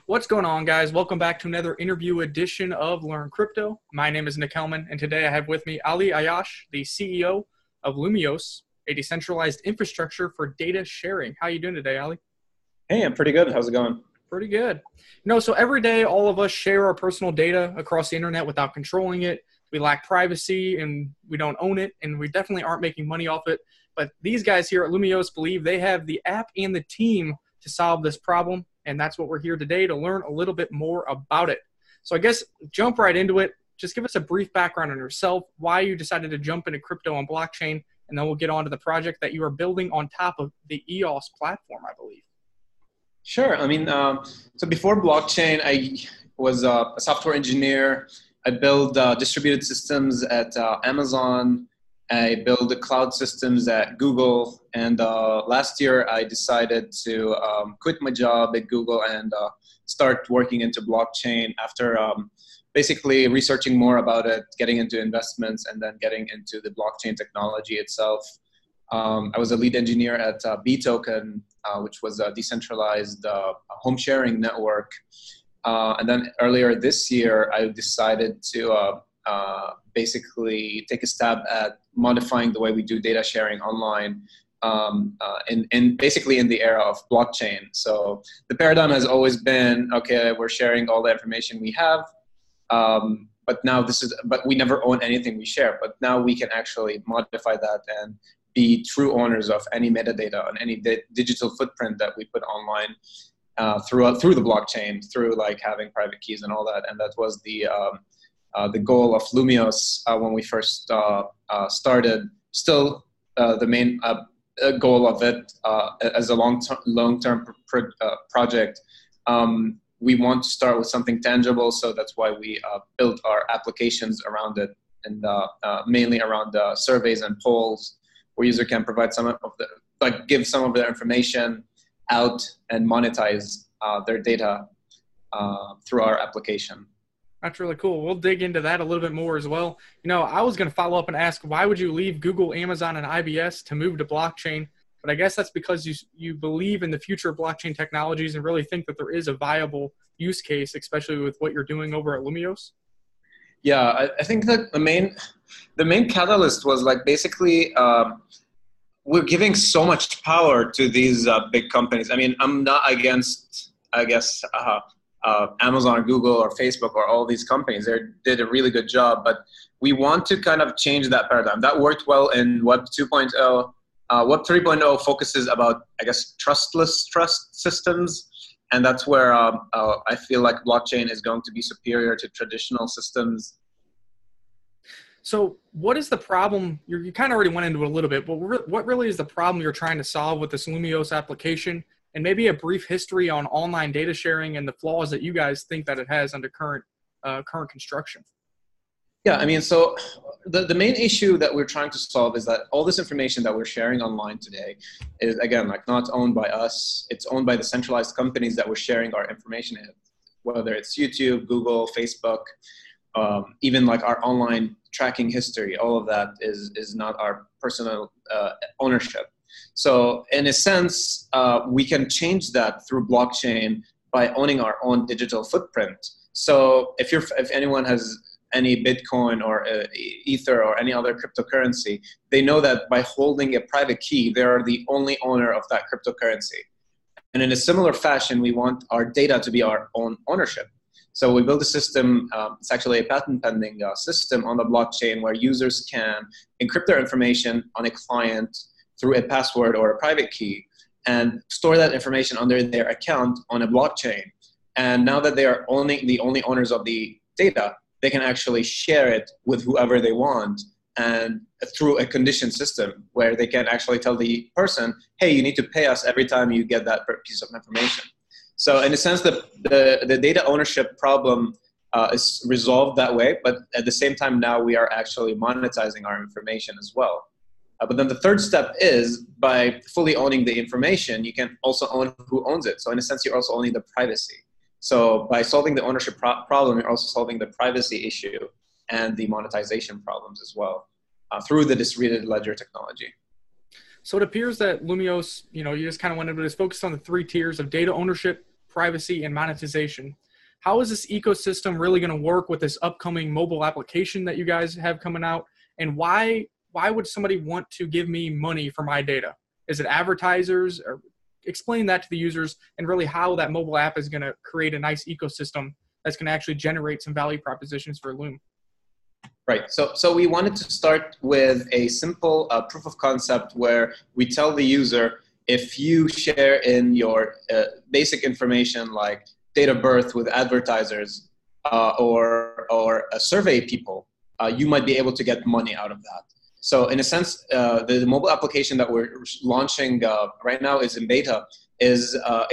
What's going on, guys? Welcome back to another interview edition of Learn Crypto. My name is Nick Hellman, and today I have with me Ali Ayash, the CEO of Lumeos, a decentralized infrastructure for data sharing. How are you doing today, Ali? Hey, I'm pretty good. How's it going? Pretty good. So every day, all of us share our personal data across the internet without controlling it. We lack privacy, and we don't own it, and we definitely aren't making money off it. But these guys here at Lumeos believe they have the app and the team to solve this problem. And that's what we're here today to learn a little bit more about it. So I guess jump right into it. Just give us a brief background on yourself, why you decided to jump into crypto and blockchain, and then we'll get on to the project that you are building on top of the EOS platform, I believe. Sure. So before blockchain, I was a software engineer. I built distributed systems at Amazon. I built the cloud systems at Google, and last year I decided to quit my job at Google and start working into blockchain after basically researching more about it, getting into investments, and then getting into the blockchain technology itself. I was a lead engineer at BToken, which was a decentralized home sharing network. And then earlier this year, I decided to basically take a stab at modifying the way we do data sharing online, and basically in the era of blockchain. So the paradigm has always been, okay, we're sharing all the information we have, but we never own anything we share. But now we can actually modify that and be true owners of any metadata on any digital footprint that we put online through the blockchain, through like having private keys and all that. And that was the goal of Lumeos when we first started. Still, the main goal of it as a long-term project. We want to start with something tangible, so that's why we built our applications around it, and mainly around surveys and polls, where user can provide give some of their information out and monetize their data through our application. That's really cool. We'll dig into that a little bit more as well. I was going to follow up and ask, why would you leave Google, Amazon, and IBS to move to blockchain? But I guess that's because you believe in the future of blockchain technologies and really think that there is a viable use case, especially with what you're doing over at Lumeos. Yeah, I think that the main catalyst was like basically we're giving so much power to these big companies. I mean, I'm not against, I guess, Amazon or Google or Facebook or all these companies. They did a really good job, but we want to kind of change that paradigm. That worked well in Web 2.0. Web 3.0 focuses about, I guess, trust systems. And that's where I feel like blockchain is going to be superior to traditional systems. So what is the problem? You kind of already went into it a little bit, but what really is the problem you're trying to solve with this Lumeos application? And maybe a brief history on online data sharing and the flaws that you guys think that it has under current construction. Yeah, I mean, so the main issue that we're trying to solve is that all this information that we're sharing online today is, again, like not owned by us. It's owned by the centralized companies that we're sharing our information in, whether it's YouTube, Google, Facebook, even like our online tracking history. All of that is not our personal ownership. So in a sense, we can change that through blockchain by owning our own digital footprint. So if anyone has any Bitcoin or Ether or any other cryptocurrency, they know that by holding a private key, they are the only owner of that cryptocurrency. And in a similar fashion, we want our data to be our own ownership. So we built a system, it's actually a patent pending system on the blockchain where users can encrypt their information on a client through a password or a private key and store that information under their account on a blockchain. And now that they are the only owners of the data, they can actually share it with whoever they want, and through a condition system where they can actually tell the person, hey, you need to pay us every time you get that piece of information. So in a sense, the data ownership problem is resolved that way, but at the same time now we are actually monetizing our information as well. But then the third step is, by fully owning the information, you can also own who owns it. So in a sense, you're also owning the privacy. So by solving the ownership problem, you're also solving the privacy issue and the monetization problems as well through the distributed ledger technology. So it appears that Lumeos, you just kind of went into this, focused on the three tiers of data ownership, privacy, and monetization. How is this ecosystem really going to work with this upcoming mobile application that you guys have coming out? And why would somebody want to give me money for my data? Is it advertisers? Or explain that to the users, and really how that mobile app is going to create a nice ecosystem that's going to actually generate some value propositions for Loom. Right. So we wanted to start with a simple proof of concept where we tell the user, if you share in your basic information like date of birth with advertisers or survey people, you might be able to get money out of that. So in a sense, the mobile application that we're launching right now is in beta, is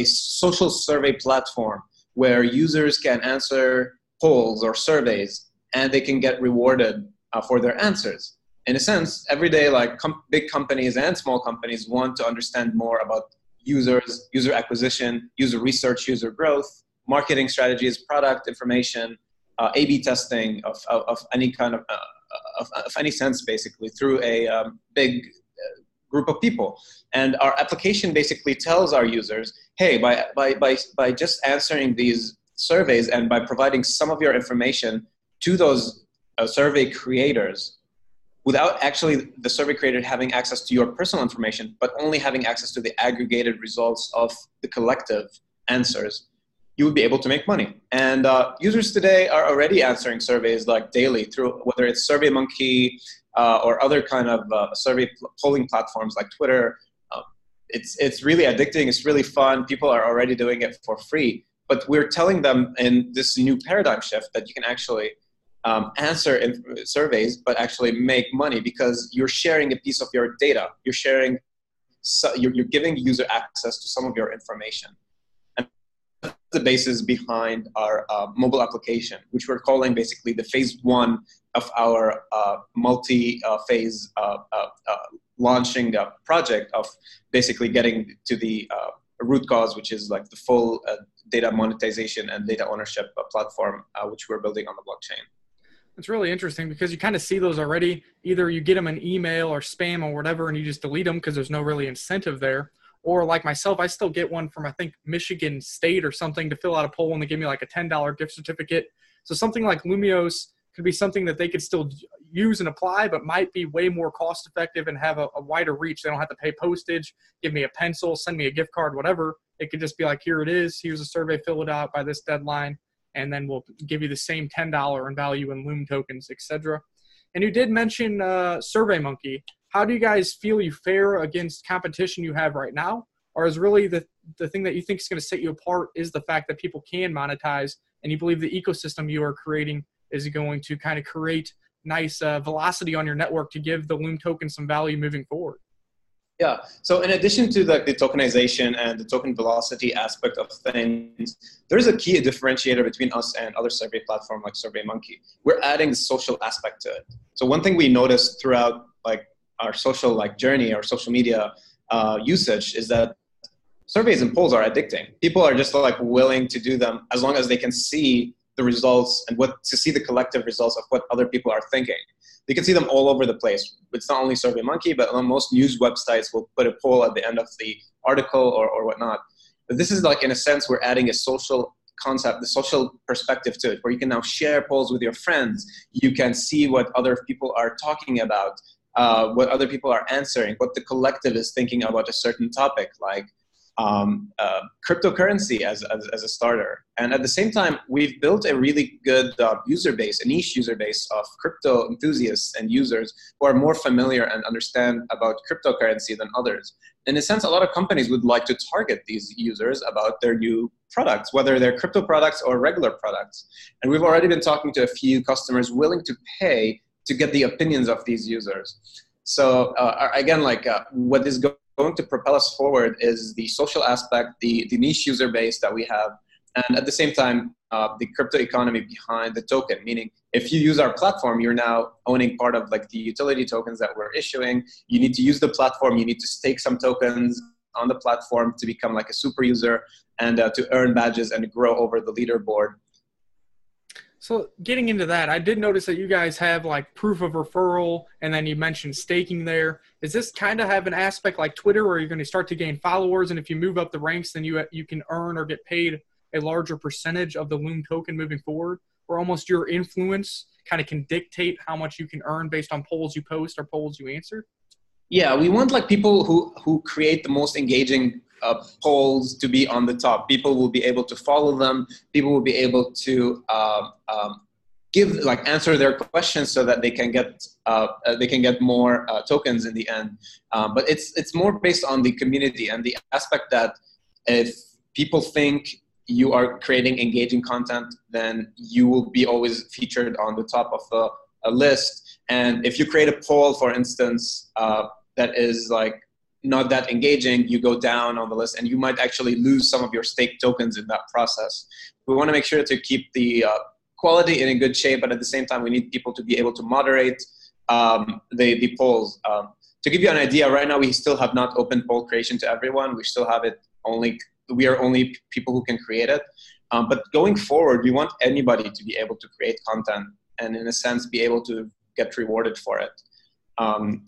a social survey platform where users can answer polls or surveys and they can get rewarded for their answers. In a sense, every day, like big companies and small companies want to understand more about users, user acquisition, user research, user growth, marketing strategies, product information, A/B testing of any kind of any sense, basically, through a big group of people. And our application basically tells our users, hey, by just answering these surveys and by providing some of your information to those survey creators, without actually the survey creator having access to your personal information, but only having access to the aggregated results of the collective answers, you would be able to make money. And users today are already answering surveys like daily through whether it's SurveyMonkey or other kind of survey polling platforms like Twitter. It's really addicting. It's really fun. People are already doing it for free. But we're telling them in this new paradigm shift that you can actually answer in surveys, but actually make money because you're sharing a piece of your data. You're sharing, you're giving user access to some of your information. And that's the basis behind our mobile application, which we're calling basically the phase one of our multi-phase launching project of basically getting to the root cause, which is like the full data monetization and data ownership platform, which we're building on the blockchain. It's really interesting because you kind of see those already. Either you get them an email or spam or whatever, and you just delete them because there's no really incentive there. Or like myself, I still get one from, I think, Michigan State or something to fill out a poll, and they give me like a $10 gift certificate. So something like Lumeos could be something that they could still use and apply, but might be way more cost effective and have a wider reach. They don't have to pay postage, give me a pencil, send me a gift card, whatever. It could just be like, here it is. Here's a survey, fill it out by this deadline, and then we'll give you the same $10 in value in Loom tokens, etc. And you did mention SurveyMonkey. How do you guys feel you fare against competition you have right now? Or is really the thing that you think is going to set you apart is the fact that people can monetize, and you believe the ecosystem you are creating is going to kind of create nice velocity on your network to give the Loom token some value moving forward? Yeah. So in addition to the tokenization and the token velocity aspect of things, there's a key differentiator between us and other survey platforms like SurveyMonkey. We're adding the social aspect to it. So one thing we noticed throughout like our social journey, our social media usage, is that surveys and polls are addicting. People are just like willing to do them as long as they can see the results and to see the collective results of what other people are thinking. You can see them all over the place. It's not only SurveyMonkey, but most news websites will put a poll at the end of the article or whatnot. But this is like, in a sense, we're adding a social concept, the social perspective to it, where you can now share polls with your friends. You can see what other people are talking about, what other people are answering, what the collective is thinking about a certain topic, like cryptocurrency as a starter. And at the same time, we've built a really good user base, a niche user base of crypto enthusiasts and users who are more familiar and understand about cryptocurrency than others. In a sense, a lot of companies would like to target these users about their new products, whether they're crypto products or regular products. And we've already been talking to a few customers willing to pay to get the opinions of these users. So again, what is going to propel us forward is the social aspect, the niche user base that we have, and at the same time, the crypto economy behind the token. Meaning, if you use our platform, you're now owning part of like the utility tokens that we're issuing. You need to use the platform. You need to stake some tokens on the platform to become like a super user and to earn badges and grow over the leaderboard. So getting into that, I did notice that you guys have like proof of referral, and then you mentioned staking there. Is this kind of have an aspect like Twitter where you're going to start to gain followers, and if you move up the ranks, then you can earn or get paid a larger percentage of the Loom token moving forward, where almost your influence kind of can dictate how much you can earn based on polls you post or polls you answer? Yeah, we want like people who create the most engaging polls to be on the top. People will be able to follow them. People will be able to answer their questions so that they can get more tokens in the end. But it's more based on the community and the aspect that if people think you are creating engaging content, then you will be always featured on the top of a list. And if you create a poll, for instance, that is like not that engaging, you go down on the list and you might actually lose some of your stake tokens in that process. We want to make sure to keep the quality in a good shape, but at the same time, we need people to be able to moderate the polls. To give you an idea, right now we still have not opened poll creation to everyone. We still have it we are only people who can create it. But going forward, we want anybody to be able to create content and in a sense be able to get rewarded for it. That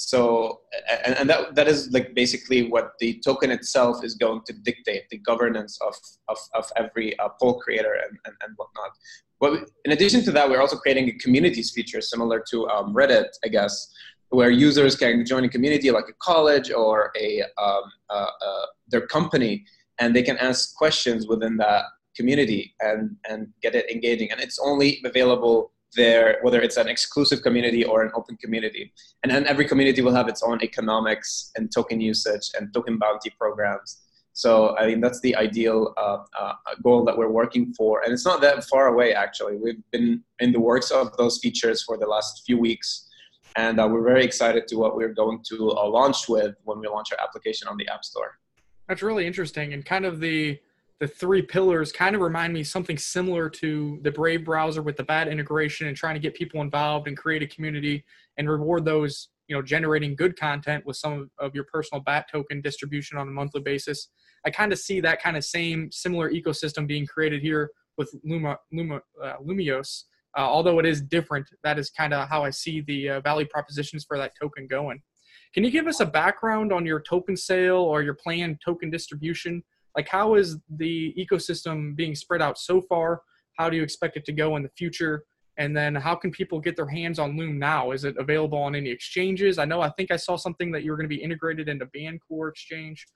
is like basically what the token itself is going to dictate, the governance of every poll creator and whatnot. But in addition to that, we're also creating a communities feature similar to Reddit, I guess, where users can join a community like a college or their company, and they can ask questions within that community and get it engaging. And it's only available there, whether it's an exclusive community or an open community. And then every community will have its own economics and token usage and token bounty programs. So I mean, that's the ideal goal that we're working for. And it's not that far away, actually. We've been in the works of those features for the last few weeks. And we're very excited to what we're going to launch with when we launch our application on the App Store. That's really interesting. And kind of the three pillars kind of remind me something similar to the Brave browser with the BAT integration and trying to get people involved and create a community and reward those, generating good content with some of your personal BAT token distribution on a monthly basis. I kind of see that kind of similar ecosystem being created here with Lumeos. Although it is different, that is kind of how I see the value propositions for that token going. Can you give us a background on your token sale or your planned token distribution? Like, how is the ecosystem being spread out so far? How do you expect it to go in the future? And then how can people get their hands on Loom now? Is it available on any exchanges? I think I saw something that you're going to be integrated into Bancore exchange.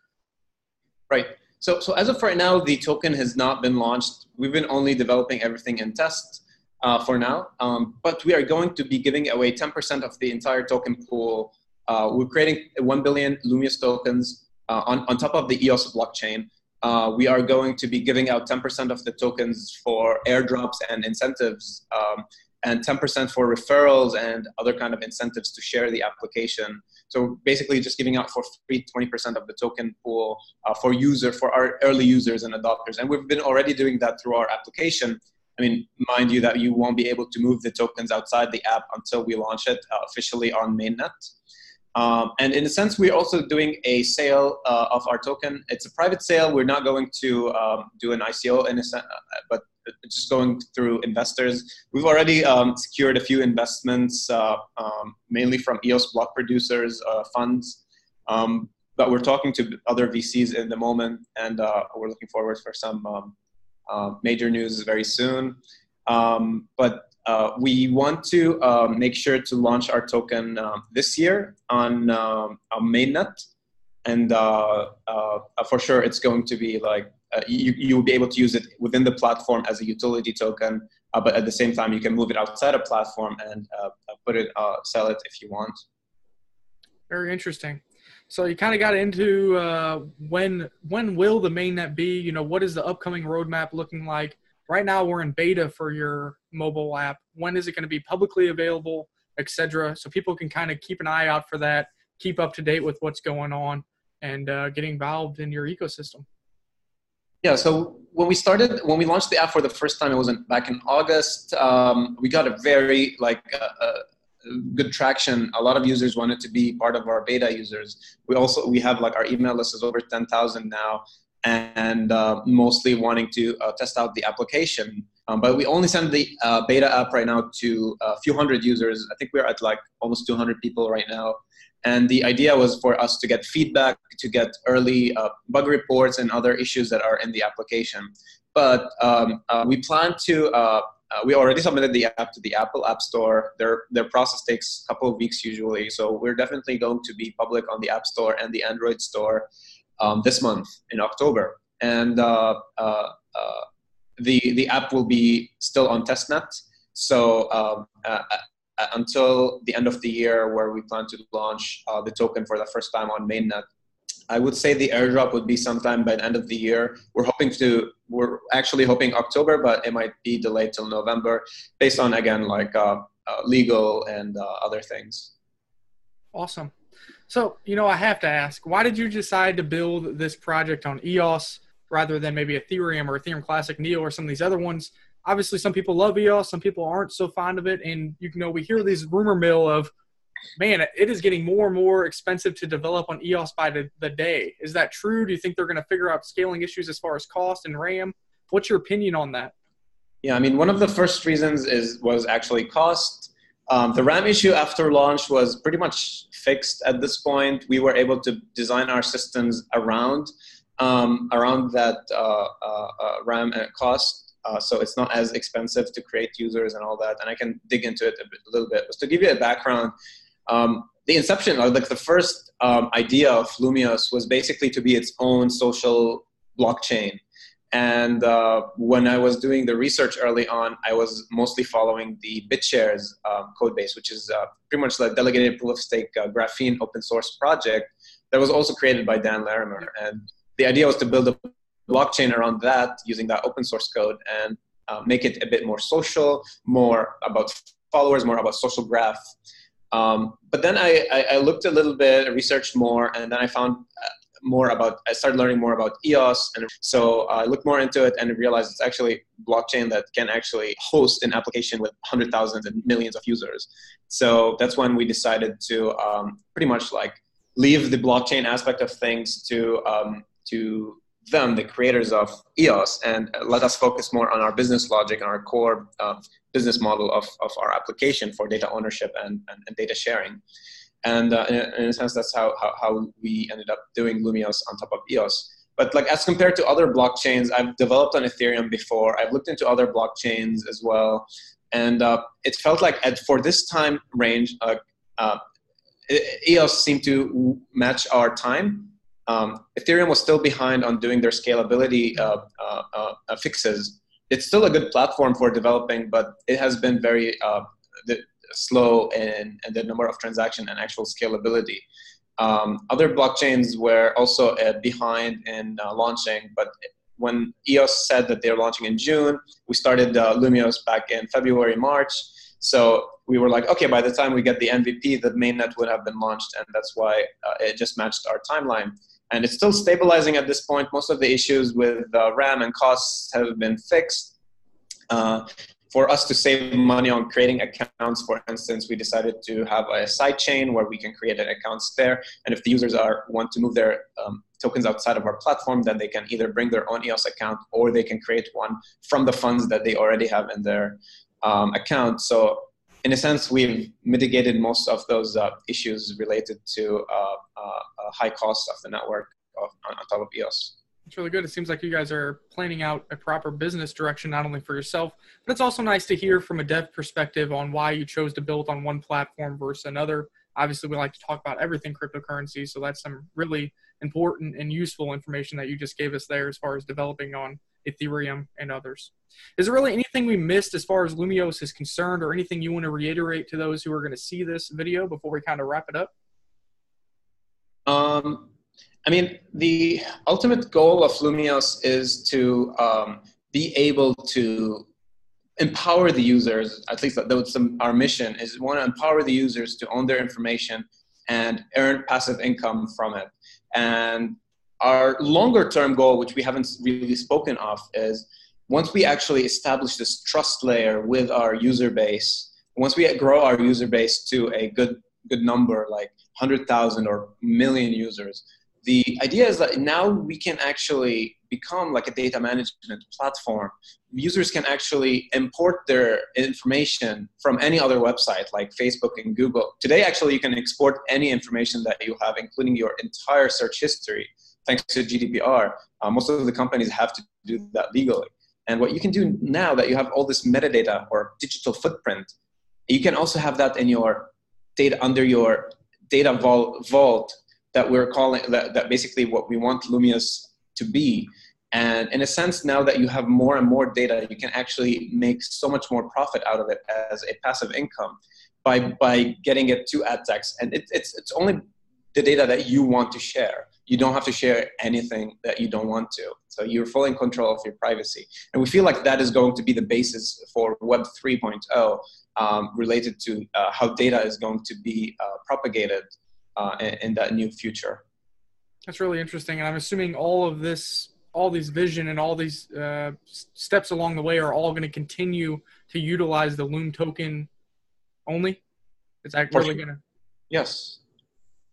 Right. So as of right now, the token has not been launched. We've been only developing everything in test for now. But we are going to be giving away 10% of the entire token pool. We're creating 1 billion Lumeos tokens on top of the EOS blockchain. We are going to be giving out 10% of the tokens for airdrops and incentives, and 10% for referrals and other kind of incentives to share the application. So basically just giving out for free 20% of the token pool for our early users and adopters. And we've been already doing that through our application. I mean, mind you that you won't be able to move the tokens outside the app until we launch it officially on mainnet. And in a sense, we're also doing a sale of our token. It's a private sale. We're not going to do an ICO in a sense, but it's just going through investors. We've already secured a few investments, mainly from EOS block producers, funds. But we're talking to other VCs in the moment, and we're looking forward for some major news very soon. But we want to make sure to launch our token this year on mainnet, and for sure it's going to be like you will be able to use it within the platform as a utility token, but at the same time you can move it outside a platform and sell it if you want. Very interesting. So you kind of got into when will the mainnet be? What is the upcoming roadmap looking like? Right now we're in beta for your mobile app. When is it going to be publicly available, etc.? So people can kind of keep an eye out for that, keep up to date with what's going on, and getting involved in your ecosystem. Yeah, so when we launched the app for the first time, it was back in August. We got a very good traction. A lot of users wanted to be part of our beta users. We have like our email list is over 10,000 now, and mostly wanting to test out the application. But we only send the beta app right now to a few hundred users. I think we're at like almost 200 people right now. And the idea was for us to get feedback, to get early bug reports and other issues that are in the application. But we plan to, we already submitted the app to the Apple App Store. Their process takes a couple of weeks usually. So we're definitely going to be public on the App Store and the Android Store this month in October. And the app will be still on testnet. So until the end of the year, where we plan to launch the token for the first time on mainnet, I would say the airdrop would be sometime by the end of the year. We're actually hoping October, but it might be delayed till November, based on, again, like legal and other things. Awesome. So, I have to ask, why did you decide to build this project on EOS rather than maybe Ethereum or Ethereum Classic Neo or some of these other ones? Obviously, some people love EOS, some people aren't so fond of it, and we hear these rumor mill of, man, it is getting more and more expensive to develop on EOS by the day. Is that true? Do you think they're going to figure out scaling issues as far as cost and RAM? What's your opinion on that? Yeah, I mean, one of the first reasons was actually cost. The RAM issue after launch was pretty much fixed at this point. We were able to design our systems around that RAM cost. So it's not as expensive to create users and all that. And I can dig into it a little bit. Just to give you a background, the inception, like the first idea of Lumeos was basically to be its own social blockchain. And when I was doing the research early on, I was mostly following the BitShares code base, which is pretty much the delegated proof of stake graphene open source project that was also created by Dan Larimer. And the idea was to build a blockchain around that using that open source code and make it a bit more social, more about followers, more about social graph. But then I looked a little bit, researched more, and then I found I started learning more about EOS. And so I looked more into it and realized it's actually blockchain that can actually host an application with hundreds of thousands and millions of users. So that's when we decided to pretty much like leave the blockchain aspect of things to them, the creators of EOS, and let us focus more on our business logic and our core business model of our application for data ownership and data sharing. And in a sense, that's how we ended up doing Lumeos on top of EOS. But like as compared to other blockchains, I've developed on Ethereum before. I've looked into other blockchains as well. And it felt like for this time range, EOS seemed to match our time. Ethereum was still behind on doing their scalability fixes. It's still a good platform for developing, but it has been very slow in the number of transactions and actual scalability. Other blockchains were also behind in launching, but when EOS said that they're launching in June, we started Lumeos back in February, March. So we were like, okay, by the time we get the MVP, the mainnet would have been launched, and that's why it just matched our timeline. And it's still stabilizing at this point. Most of the issues with RAM and costs have been fixed. For us to save money on creating accounts, for instance, we decided to have a side chain where we can create accounts there. And if the users want to move their tokens outside of our platform, then they can either bring their own EOS account or they can create one from the funds that they already have in their account. So in a sense, we've mitigated most of those issues related to high costs of the network on top of EOS. It's really good. It seems like you guys are planning out a proper business direction, not only for yourself, but it's also nice to hear from a dev perspective on why you chose to build on one platform versus another. Obviously, we like to talk about everything cryptocurrency, so that's some really important and useful information that you just gave us there as far as developing on Ethereum and others. Is there really anything we missed as far as Lumeos is concerned, or anything you want to reiterate to those who are going to see this video before we kind of wrap it up? I mean, the ultimate goal of Lumeos is to be able to empower the users. At least that's our mission, is we want to empower the users to own their information and earn passive income from it. And our longer term goal, which we haven't really spoken of, is once we actually establish this trust layer with our user base, once we grow our user base to a good number, like 100,000 or million users, the idea is that now we can actually become like a data management platform. Users can actually import their information from any other website like Facebook and Google. Today, actually, you can export any information that you have, including your entire search history, thanks to GDPR. Most of the companies have to do that legally. And what you can do now that you have all this metadata or digital footprint, you can also have that in your data, under your data vault that we're calling, that basically what we want Lumeos to be. And in a sense, now that you have more and more data, you can actually make so much more profit out of it as a passive income by getting it to ad techs. And it's only the data that you want to share. You don't have to share anything that you don't want to. So you're fully in control of your privacy. And we feel like that is going to be the basis for Web 3.0 related to how data is going to be propagated in that new future. That's really interesting. And I'm assuming all of this, all these vision and all these steps along the way are all going to continue to utilize the Loom token only? Is that really going to? Yes.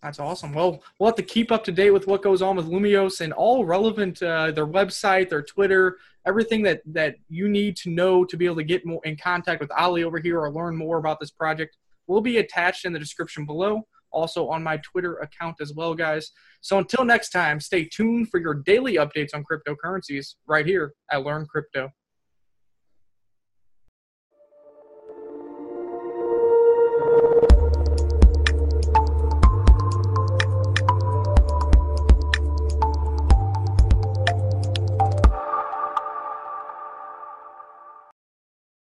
That's awesome. Well, we'll have to keep up to date with what goes on with Lumeos and all relevant, their website, their Twitter, everything that you need to know to be able to get more in contact with Ali over here or learn more about this project will be attached in the description below. Also on my Twitter account as well, guys. So until next time, stay tuned for your daily updates on cryptocurrencies right here at Learn Crypto.